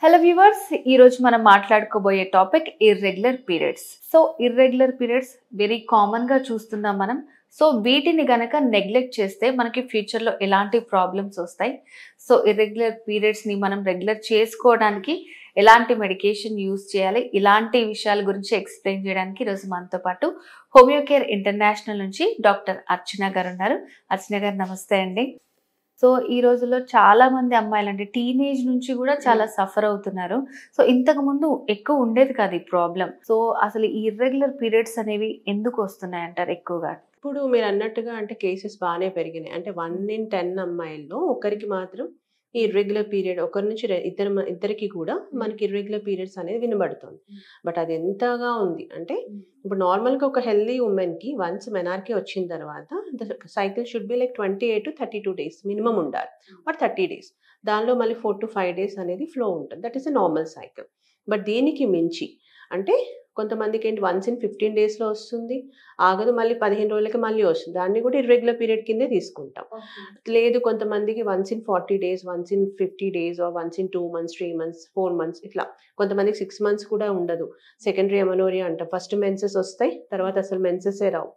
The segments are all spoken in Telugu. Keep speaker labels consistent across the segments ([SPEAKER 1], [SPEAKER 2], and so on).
[SPEAKER 1] హలో వ్యూవర్స్, ఈరోజు మనం మాట్లాడుకోబోయే topic irregular periods. So irregular periods very కామన్గా చూస్తున్నాం మనం. సో వీటిని గనక నెగ్లెక్ట్ చేస్తే మనకి ఫ్యూచర్లో ఎలాంటి ప్రాబ్లమ్స్ వస్తాయి, సో ఇర్రెగ్యులర్ పీరియడ్స్ని మనం రెగ్యులర్ చేసుకోవడానికి ఎలాంటి మెడికేషన్ యూజ్ చేయాలి, ఇలాంటి విషయాల గురించి ఎక్స్ప్లెయిన్ చేయడానికి ఈరోజు మనతో పాటు హోమియోకేర్ ఇంటర్నేషనల్ నుంచి డాక్టర్ అర్చన గారు ఉన్నారు. అర్చన గారు నమస్తే అండి. సో ఈ రోజుల్లో చాలా మంది అమ్మాయిలు అంటే టీనేజ్ నుంచి కూడా చాలా సఫర్ అవుతున్నారు. సో ఇంతకు ముందు ఎక్కువ ఉండేది కాదు ఈ ప్రాబ్లం. సో అసలు ఈ ఇర్రెగ్యులర్ పీరియడ్స్ అనేవి ఎందుకు వస్తున్నాయి అంటారు ఎక్కువగా?
[SPEAKER 2] ఇప్పుడు మీరన్నట్టుగా అంటే కేసెస్ బానే పెరిగినాయి. అంటే 1 ఇన్ 10 అమ్మాయిల్లో ఒకరికి మాత్రం ఈ ఇర్రెగ్యులర్ పీరియడ్ ఒకరి నుంచి ఇద్దరికి కూడా మనకి ఇర్రెగ్యులర్ పీరియడ్స్ అనేది వినబడుతుంది. బట్ అది ఎంతగా ఉంది అంటే ఇప్పుడు నార్మల్‌గా ఒక హెల్తీ వుమెన్‌కి వన్స్ మెనార్కీ వచ్చిన తర్వాత the cycle should be like 28-32 days minimum ఉండాలి. Or 30 days. దానిలో మళ్ళీ 4-5 డేస్ అనేది ఫ్లో ఉంటది. That is a normal cycle. But దీనికి మించి అంటే కొంతమందికేంటి వన్స్ ఇన్ 15 డేస్‌లో వస్తుంది. ఆగదు, మళ్ళీ 15 రోజులకి మళ్ళీ వస్తుంది. దాన్ని కూడా ఇర్రెగ్యులర్ పీరియడ్ కిందే తీసుకుంటాం. లేదు, కొంతమందికి once in 40 days, once in 50 days or once in 2 months, 3 months, 4 months ఇట్లా. కొంతమందికి 6 మంత్స్ కూడా ఉండదు. సెకండరీ అమెనోరియా అంటాం. ఫస్ట్ మెన్సెస్ వస్తాయి. తర్వాత అసలు మెన్సెసే రావు.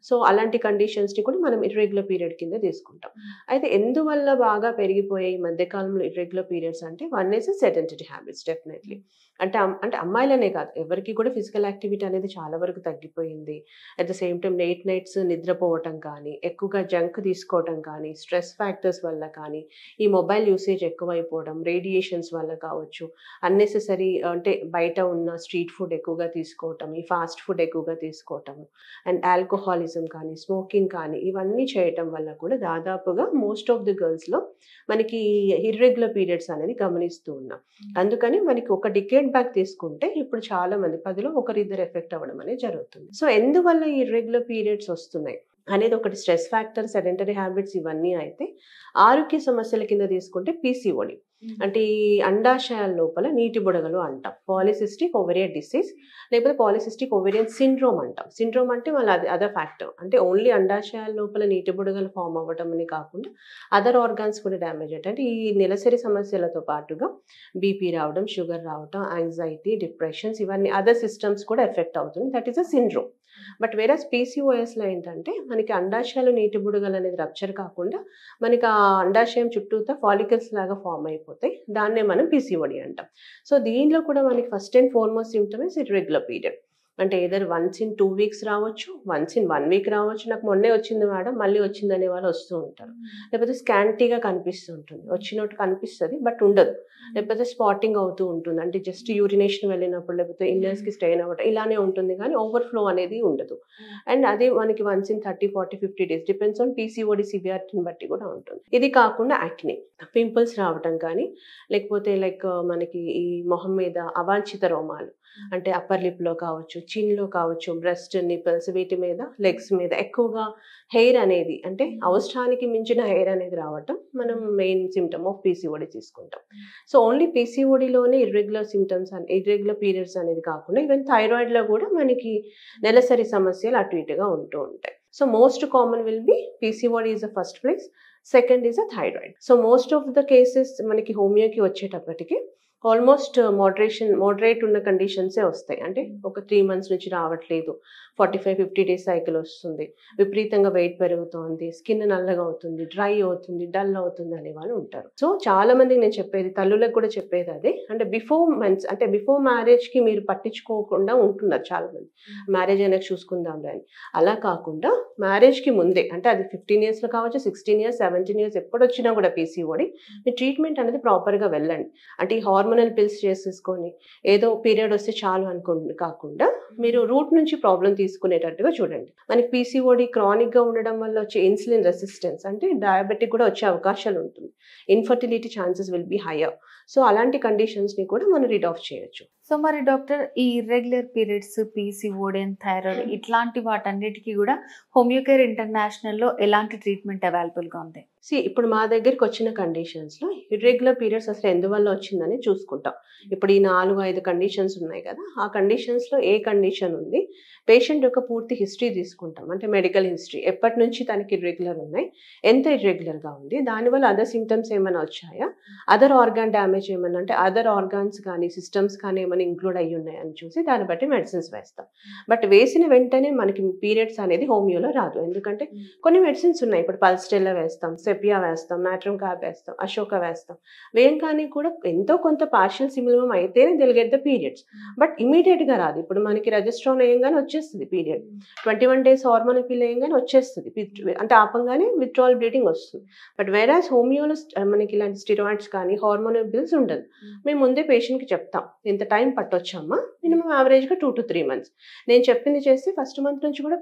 [SPEAKER 2] సో అలాంటి కండిషన్స్‌ని కూడా మనం ఇర్రెగ్యులర్ పీరియడ్ కింద తీసుకుంటాం. అయితే ఎందువల్ల బాగా పెరిగిపోయాయి ఈ మధ్య కాలంలో ఇర్రెగ్యులర్ పీరియడ్స్ అంటే one is sedentary habits definitely. అంటే అమ్మాయిలనే కాదు, ఎవరికి కూడా ఫిజికల్ యాక్టివిటీ అనేది చాలా వరకు తగ్గిపోయింది. At the same time late nights నిద్రపోవటం కానీ, ఎక్కువగా జంక్ తీసుకోవటం కానీ, స్ట్రెస్ ఫ్యాక్టర్స్ వల్ల కానీ, ఈ మొబైల్ యూసేజ్ ఎక్కువైపోవడం, రేడియేషన్స్ వల్ల కావచ్చు, అన్నెసెసరీ అంటే బయట ఉన్న స్ట్రీట్ ఫుడ్ ఎక్కువగా తీసుకోవటం, ఈ ఫాస్ట్ ఫుడ్ ఎక్కువగా తీసుకోవటం, అండ్ ఆల్కహాలిజం కానీ, స్మోకింగ్ కానీ ఇవన్నీ చేయటం వల్ల కూడా దాదాపుగా మోస్ట్ ఆఫ్ ది గర్ల్స్‌లో మనకి ఇర్రెగ్యులర్ పీరియడ్స్ అనేది గమనిస్తూ ఉన్నాం. అందుకని మనకి ఒక డికేడ్ బ్యాక్ తీసుకుంటే ఇప్పుడు చాలా మంది 10లో ఒకరిద్దరు ఎఫెక్ట్ అవ్వడం అనేది జరుగుతుంది. సో ఎందువల్ల ఈ ఇర్రెగ్యులర్ పీరియడ్స్ వస్తున్నాయి అనేది ఒకటి స్ట్రెస్ ఫ్యాక్టర్, సెడెంటరీ హ్యాబిట్స్ ఇవన్నీ అయితే, ఆరోగ్య సమస్యల కింద తీసుకుంటే పీసీఓడి అంటే ఈ అండాశయాల లోపల నీటి బుడగలు అంటాం. పాలిసిస్టిక్ ఓవేరియన్ డిసీజ్ లేకపోతే పాలిసిస్టిక్ ఓవేరియన్ సిండ్రోమ్ అంటాం. సిండ్రోమ్ అంటే మళ్ళీ అది అదర్ ఫ్యాక్టర్. అంటే ఓన్లీ అండాశయాల లోపల నీటి బుడగలు ఫామ్ అవ్వడం అని కాకుండా అదర్ ఆర్గాన్స్ కూడా డ్యామేజ్ అవుతాయి. అంటే ఈ నెలసరి సమస్యలతో పాటుగా బీపీ రావడం, షుగర్ రావడం, యాంగ్జైటీ, డిప్రెషన్స్ ఇవన్నీ అదర్ సిస్టమ్స్ కూడా ఎఫెక్ట్ అవుతుంది. That is a syndrome. But whereas పీసీఓఎస్‌లో ఏంటంటే మనకి అండాశయాలు నీటి బుడగలు అనేది రప్చర్ కాకుండా మనకి ఆ అండాశయం చుట్టూతా ఫాలికల్స్ లాగా ఫామ్ అయిపోతాయి. దాన్నే మనం పీసీఓడి అంటాం. సో దీనిలో కూడా మనకి first and foremost symptom is irregular period. అంటే ఎయిదర్ వన్స్ ఇన్ 2 వీక్స్ రావచ్చు, వన్స్ ఇన్ 1 వీక్ రావచ్చు. నాకు మొన్నే వచ్చింది మేడం, మళ్ళీ వచ్చిందనే వాళ్ళు వస్తూ ఉంటారు. లేకపోతే స్కాంటీగా కనిపిస్తూ ఉంటుంది. వచ్చినట్టు కనిపిస్తది బట్ ఉండదు. లేకపోతే స్పాటింగ్ అవుతూ ఉంటుంది. అంటే జస్ట్ యూరినేషన్ వెళ్ళినప్పుడు లేకపోతే ఇన్నర్స్‌కి స్ట్రెయిన్ అవ్వడం ఇలానే ఉంటుంది కానీ ఓవర్‌ఫ్లో అనేది ఉండదు. అండ్ అది మనకి once in 30, 40, 50 days depends on PCOD సివియారిటీని బట్టి కూడా ఉంటుంది. ఇది కాకుండా యాక్నే, పింపుల్స్ రావటం కానీ, లేకపోతే లైక్ మనకి ఈ మొహం మీద అవాంఛిత రోమాలు అంటే అప్పర్ లిప్‌లో కావచ్చు, చిన్‌లో కావచ్చు, బ్రెస్ట్, నిపుల్స్ వీటి మీద, లెగ్స్ మీద ఎక్కువగా హెయిర్ అనేది అంటే అవసరానికి మించిన హెయిర్ అనేది రావటం మనం మెయిన్ సిమ్టమ్ ఆఫ్ పీసీఓడి తీసుకుంటాం. సో ఓన్లీ పీసీఓడిలోనే ఇర్రెగ్యులర్ పీరియడ్స్ అనేది కాకుండా ఈవెన్ థైరాయిడ్‌లో కూడా మనకి నెలసరి సమస్యలు అటు ఇటుగా ఉంటూ ఉంటాయి. So most common will be PCOD is the first place. Second is a thyroid. So most of the cases మనకి హోమియోకి వచ్చేటప్పటికి ఆల్మోస్ట్ మోడరేట్ ఉన్న కండిషన్సే వస్తాయి. అంటే ఒక 3 మంత్స్ నుంచి రావట్లేదు, 45-50 డేస్ సైకిల్ వస్తుంది, విపరీతంగా వెయిట్ పెరుగుతోంది, స్కిన్ నల్లగా అవుతుంది, డ్రై అవుతుంది, డల్ అవుతుంది అనే వాళ్ళు ఉంటారు. సో చాలా మందికి నేను చెప్పేది, తల్లులకు కూడా చెప్పేది అదే. అంటే బిఫోర్ మ్యారేజ్‌కి మీరు పట్టించుకోకుండా ఉంటున్నారు చాలా మంది. మ్యారేజ్ అయినాక చూసుకుందాంలే అని. అలా కాకుండా మ్యారేజ్‌కి ముందే అంటే అది 15 ఇయర్స్‌లో కావచ్చు, 16 ఇయర్స్, 17 ఇయర్స్ ఎప్పుడొచ్చినా కూడా పీసీఓడి మీ ట్రీట్మెంట్ అనేది ప్రాపర్‌గా వెళ్ళండి. అంటే ఈ హార్మోనల్ పిల్స్ చేసేసుకొని ఏదో పీరియడ్ వస్తే చాలు కాకుండా మీరు రూట్ నుంచి ప్రాబ్లమ్ తీసుకునేటట్టుగా చూడండి. మనకి పీసీఓడి క్రానిక్‌గా ఉండడం వల్ల వచ్చే ఇన్సులిన్ రెసిస్టెన్స్ అంటే డయాబెటిక్ కూడా వచ్చే అవకాశాలు ఉంటుంది. Infertility chances will be higher. So అలాంటి కండిషన్స్‌ని కూడా మనం రీడ్ ఆఫ్ చేయొచ్చు.
[SPEAKER 1] సో మరి డాక్టర్, ఈ irregular periods, PCOD and thyroid ఇట్లాంటి వాటన్నిటికీ కూడా హోమియోకేర్ ఇంటర్నేషనల్‌లో ఎలాంటి ట్రీట్మెంట్ అవైలబుల్‌గా ఉంది?
[SPEAKER 2] ఇప్పుడు మా దగ్గరికి వచ్చిన కండిషన్స్‌లో ఇర్రెగ్యులర్ పీరియడ్స్ అసలు ఎందువల్ల వచ్చిందని చూసుకుంటాం. ఇప్పుడు ఈ 4, 5 కండిషన్స్ ఉన్నాయి కదా! ఆ కండిషన్స్‌లో ఏ కండిషన్ ఉంది, పేషెంట్ యొక్క పూర్తి హిస్టరీ తీసుకుంటాం. అంటే మెడికల్ హిస్టరీ. ఎప్పటినుంచి తనకి ఇర్రెగ్యులర్ ఉన్నాయి, ఎంత ఇర్రెగ్యులర్‌గా ఉంది, దానివల్ల అదర్ సింప్టమ్స్ ఏమైనా వచ్చాయా, అదర్ ఆర్గాన్ డ్యామేజ్ ఏమన్నా అంటే అదర్ ఆర్గాన్స్ కానీ, సిస్టమ్స్ కానీ ఏమైనా ఇంక్లూడ్ అయ్యి ఉన్నాయని చూసి దాన్ని బట్టి మెడిసిన్స్ వేస్తాం. బట్ వేసిన వెంటనే మనకి పీరియడ్స్ అనేది హోమియోలో రాదు. ఎందుకంటే కొన్ని మెడిసిన్స్ ఉన్నాయి. ఇప్పుడు పల్స్టెల్లా వేస్తాం, సెపియా వేస్తాం, నాట్రమ్ కార్బ్ వేస్తాం, అశోక వేస్తాం. వేయంగానే కూడా ఎంతో కొంత పార్షియల్ సిమిలిమం అయితేనే they'll get the periods. But ఇమీడియట్‌గా రాదు. ఇప్పుడు మనకి రెజిస్ట్రాన్ వేయంగానే వచ్చేస్తది పీరియడ్. 21 డేస్ హార్మోన్ పిల్ వేయంగానే వచ్చేస్తది. అంటే ఆపంగానే విత్డ్రావల్ బ్లీడింగ్ వస్తుంది. బట్ వేరాస్ హోమియోలో మనకి ఇలాంటి స్టెరాయిడ్స్ కానీ, హార్మోనల్ పిల్స్ ఉండదు. మేము ముందే పేషెంట్‌కి చెప్తాం. ఇంత టైం పట్టొచ్చమ్మా. మినిమం యావరేజ్‌గా 2-3 మంత్స్. నేను చెప్పింది చేస్తే ఫస్ట్ మంత్ నుంచి కూడా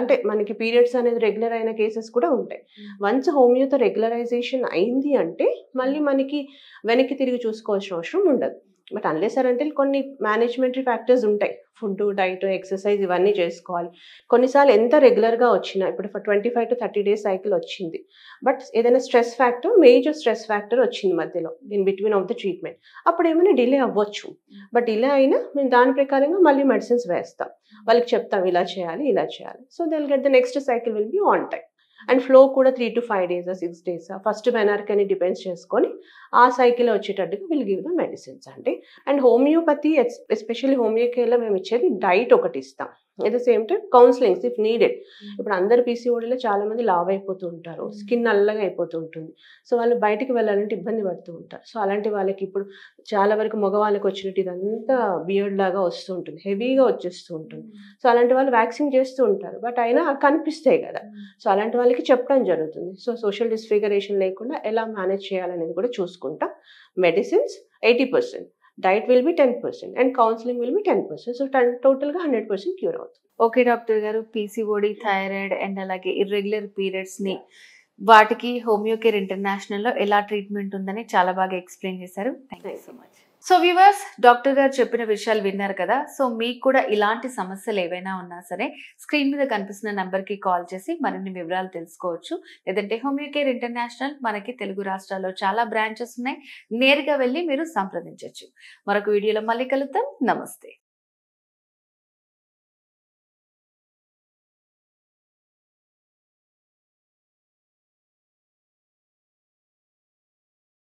[SPEAKER 2] అంటే మనకి పీరియడ్స్ అనేది రెగ్యులర్ అయిన కేసెస్ కూడా ఉంటాయి. వన్స్ హోమియోతో రెగ్యులరైజేషన్ అయింది అంటే మళ్ళీ మనకి వెనక్కి తిరిగి చూసుకోవాల్సిన అవసరం ఉండదు. బట్ అన్లెస్ ఆర్ అంటిల్ కొన్ని మేనేజ్‌మెంటరీ ఫ్యాక్టర్స్ ఉంటాయి. ఫుడ్, డైట్, ఎక్సర్సైజ్ ఇవన్నీ చేసుకోవాలి. కొన్నిసార్లు ఎంత రెగ్యులర్‌గా వచ్చినా ఇప్పుడు 25-30 డేస్ సైకిల్ వచ్చింది. బట్ ఏదైనా stress factor, major stress factor వచ్చింది మధ్యలో in between of the treatment. అప్పుడు ఏమైనా డిలే అవ్వచ్చు. బట్ డిలే అయినా మేము దాని ప్రకారంగా మళ్ళీ మెడిసిన్స్ వేస్తాం. వాళ్ళకి చెప్తాం ఇలా చేయాలి, ఇలా చేయాలి. So they will get the next cycle will be on time. And flow కూడా 3-5 డేసా, 6 డేసా, ఫస్ట్ మెనార్క్ అని డిపెండ్స్ చేసుకొని ఆ సైకిల్ వచ్చేటట్టుగా విల్ గివ్ ద మెడిసిన్స్ అండి. అండ్ హోమియోపతి ఎస్పెషల్లీ హోమియో కేర్‌లో మేము ఇచ్చేది డైట్ ఒకటి ఇస్తాం. At the same time counsellings if needed. ఇప్పుడు అందరు పీసీఓడీలో చాలా మంది లావు అయిపోతూ ఉంటారు. స్కిన్ నల్లగా అయిపోతూ ఉంటుంది. సో వాళ్ళు బయటికి వెళ్ళాలంటే ఇబ్బంది పడుతూ ఉంటారు. సో అలాంటి వాళ్ళకి ఇప్పుడు చాలా వరకు మగవాళ్ళకి వచ్చినట్టు ఇదంతా బియర్డ్ లాగా వస్తూ ఉంటుంది. హెవీగా వచ్చేస్తూ ఉంటుంది. సో అలాంటి వాళ్ళు వ్యాక్సిన్ చేస్తూ ఉంటారు. బట్ అయినా కనిపిస్తాయి కదా! సో అలాంటి వాళ్ళకి చెప్పడం జరుగుతుంది. సో సోషల్ డిస్ఫిగరేషన్ లేకుండా ఎలా మేనేజ్ చేయాలనేది కూడా చూసుకుంటాం. Medicines 80%. Diet will be 10% and counselling will be 10%. So టోటల్‌గా 100% క్యూర్ అవుతుంది.
[SPEAKER 1] ఓకే డాక్టర్ గారు. పీసీఓడి, థైరాయిడ్ అండ్ అలాగే ఇర్రెగ్యులర్ పీరియడ్స్‌ని వాటికి హోమియో కేర్ ఇంటర్నేషనల్‌లో ఎలా ట్రీట్మెంట్ ఉందని చాలా బాగా ఎక్స్‌ప్లెయిన్ చేశారు. Thank you so much. So viewers, doctor గారు చెప్పిన విషయాలు విన్నారు కదా. సో మీకు కూడా ఇలాంటి సమస్యలు ఏవైనా ఉన్నా సరే స్క్రీన్ మీద కనిపిస్తున్న నంబర్‌కి కాల్ చేసి మరిన్ని వివరాలు తెలుసుకోవచ్చు. లేదంటే హోమియో కేర్ ఇంటర్నేషనల్ మనకి తెలుగు రాష్ట్రాల్లో చాలా బ్రాంచెస్ ఉన్నాయి. నేరుగా వెళ్ళి మీరు సంప్రదించొచ్చు. మరొక వీడియోలో మళ్ళీ కలుద్దాం. నమస్తే.